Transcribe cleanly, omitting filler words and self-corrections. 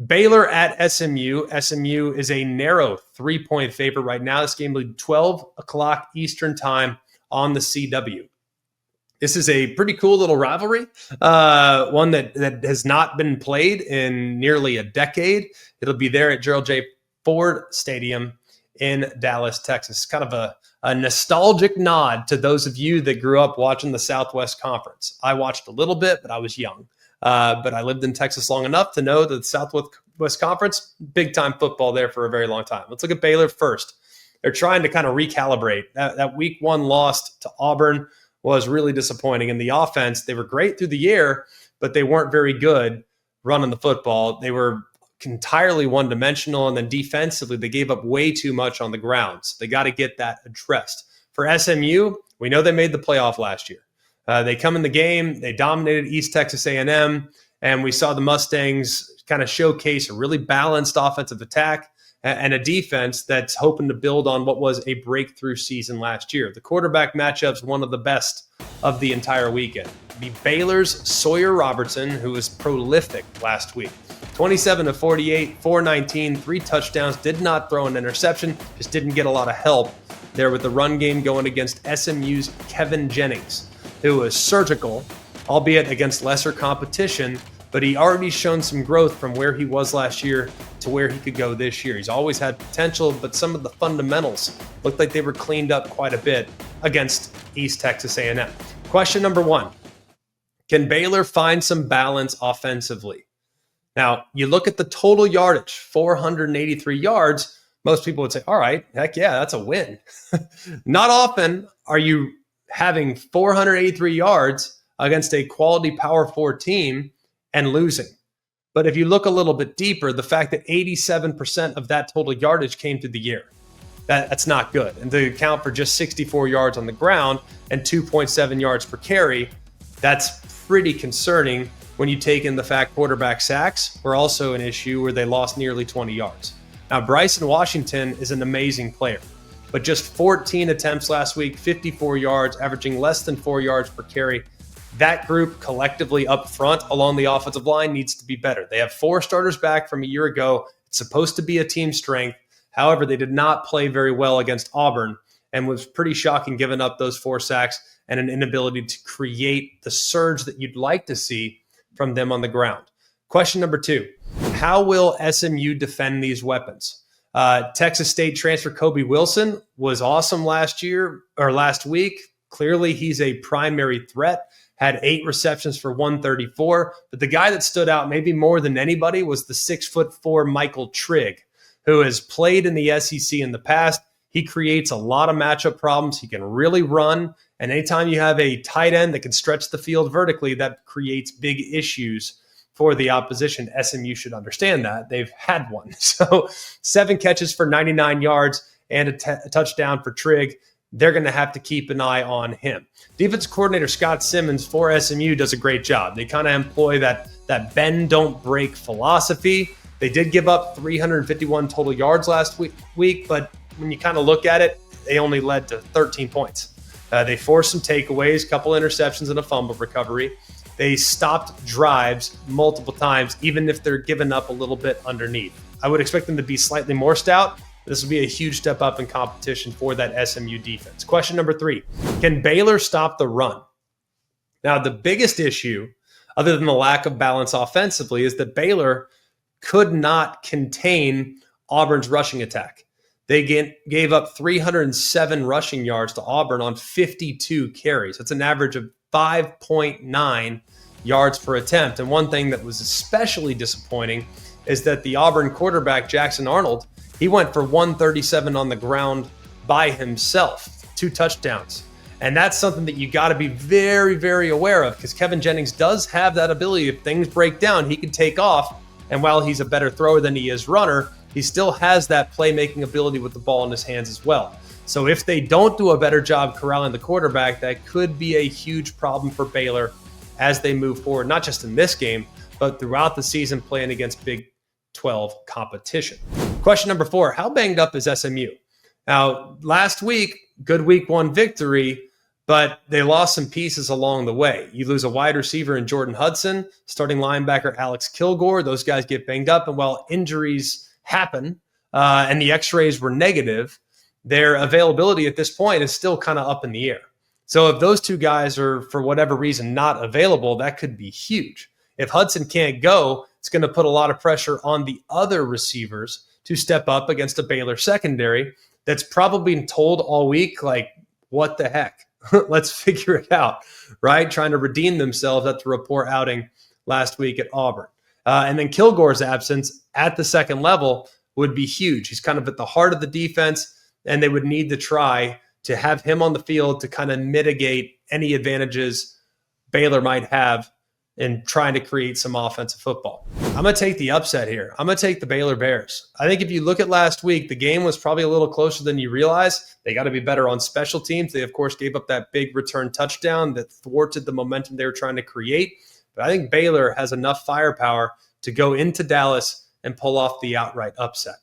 Baylor at SMU. SMU is a narrow 3-point favorite right now. This game will be 12 o'clock Eastern time on the CW. This is a pretty cool little rivalry, one that has not been played in nearly a decade. It'll be there at Gerald J. Ford Stadium in Dallas, Texas. Kind of a nostalgic nod to those of you that grew up watching the Southwest Conference. I watched a little bit, but I was young. But I lived in Texas long enough to know that the Southwest Conference, big-time football there for a very long time. Let's look at Baylor first. They're trying to kind of recalibrate. That week one loss to Auburn was really disappointing. In the offense, they were great through the air, but they weren't very good running the football. They were entirely one-dimensional, and then defensively, they gave up way too much on the ground. So they got to get that addressed. For SMU, we know they made the playoff last year. They come in the game, they dominated East Texas A&M, and we saw the Mustangs kind of showcase a really balanced offensive attack and a defense that's hoping to build on what was a breakthrough season last year. The quarterback matchup's one of the best of the entire weekend. Be Baylor's Sawyer Robertson, who was prolific last week. 27 of 48, 419, 3 touchdowns, did not throw an interception, just didn't get a lot of help there with the run game going against SMU's Kevin Jennings, who was surgical, albeit against lesser competition, but he already shown some growth from where he was last year to where he could go this year. He's always had potential, but some of the fundamentals looked like they were cleaned up quite a bit against East Texas A&M. Question number 1, can Baylor find some balance offensively? Now, you look at the total yardage, 483 yards, most people would say, all right, heck yeah, that's a win. Not often are you having 483 yards against a quality Power 4 team and losing. But if you look a little bit deeper, the fact that 87% of that total yardage came through the air, that's not good. And to account for just 64 yards on the ground and 2.7 yards per carry, that's pretty concerning when you take in the fact quarterback sacks were also an issue where they lost nearly 20 yards. Now, Bryson Washington is an amazing player, but just 14 attempts last week, 54 yards, averaging less than 4 yards per carry. That group collectively up front along the offensive line needs to be better. They have 4 starters back from a year ago. It's supposed to be a team strength. However, they did not play very well against Auburn and was pretty shocking giving up those 4 sacks and an inability to create the surge that you'd like to see from them on the ground. Question number 2, how will SMU defend these weapons? Texas State transfer Kobe Wilson was awesome last week. Clearly, he's a primary threat. Had 8 receptions for 134. But the guy that stood out maybe more than anybody was the 6'4" Michael Trigg, who has played in the SEC in the past. He creates a lot of matchup problems. He can really run. And anytime you have a tight end that can stretch the field vertically, that creates big issues for the opposition. SMU should understand that. They've had one. So 7 catches for 99 yards and a touchdown for Trigg. They're going to have to keep an eye on him. Defensive coordinator Scott Simmons for SMU does a great job. They kind of employ that bend, don't break philosophy. They did give up 351 total yards last week, but when you kind of look at it, they only led to 13 points. They forced some takeaways, a couple interceptions, and a fumble recovery. They stopped drives multiple times, even if they're giving up a little bit underneath. I would expect them to be slightly more stout. This will be a huge step up in competition for that SMU defense. Question number 3, can Baylor stop the run? Now, the biggest issue, other than the lack of balance offensively, is that Baylor could not contain Auburn's rushing attack. They gave up 307 rushing yards to Auburn on 52 carries. That's an average of 5.9 yards per attempt. And one thing that was especially disappointing is that the Auburn quarterback, Jackson Arnold, he went for 137 on the ground by himself, 2 touchdowns. And that's something that you got to be very, very aware of, because Kevin Jennings does have that ability. If things break down, he can take off. And while he's a better thrower than he is runner, he still has that playmaking ability with the ball in his hands as well. So if they don't do a better job corralling the quarterback, that could be a huge problem for Baylor as they move forward, not just in this game, but throughout the season playing against Big 12 competition. Question number 4, how banged up is SMU? Now, last week, good week 1 victory, but they lost some pieces along the way. You lose a wide receiver in Jordan Hudson, starting linebacker Alex Kilgore. Those guys get banged up. And while injuries happen and the x-rays were negative, their availability at this point is still kind of up in the air. So if those two guys are, for whatever reason, not available, that could be huge. If Hudson can't go, it's going to put a lot of pressure on the other receivers to step up against a Baylor secondary that's probably been told all week, like, what the heck? Let's figure it out, right? Trying to redeem themselves after a poor outing last week at Auburn. And then Kilgore's absence at the second level would be huge. He's kind of at the heart of the defense, and they would need to try to have him on the field to kind of mitigate any advantages Baylor might have in trying to create some offensive football. I'm going to take the upset here. I'm going to take the Baylor Bears. I think if you look at last week, the game was probably a little closer than you realize. They got to be better on special teams. They, of course, gave up that big return touchdown that thwarted the momentum they were trying to create. But I think Baylor has enough firepower to go into Dallas and pull off the outright upset.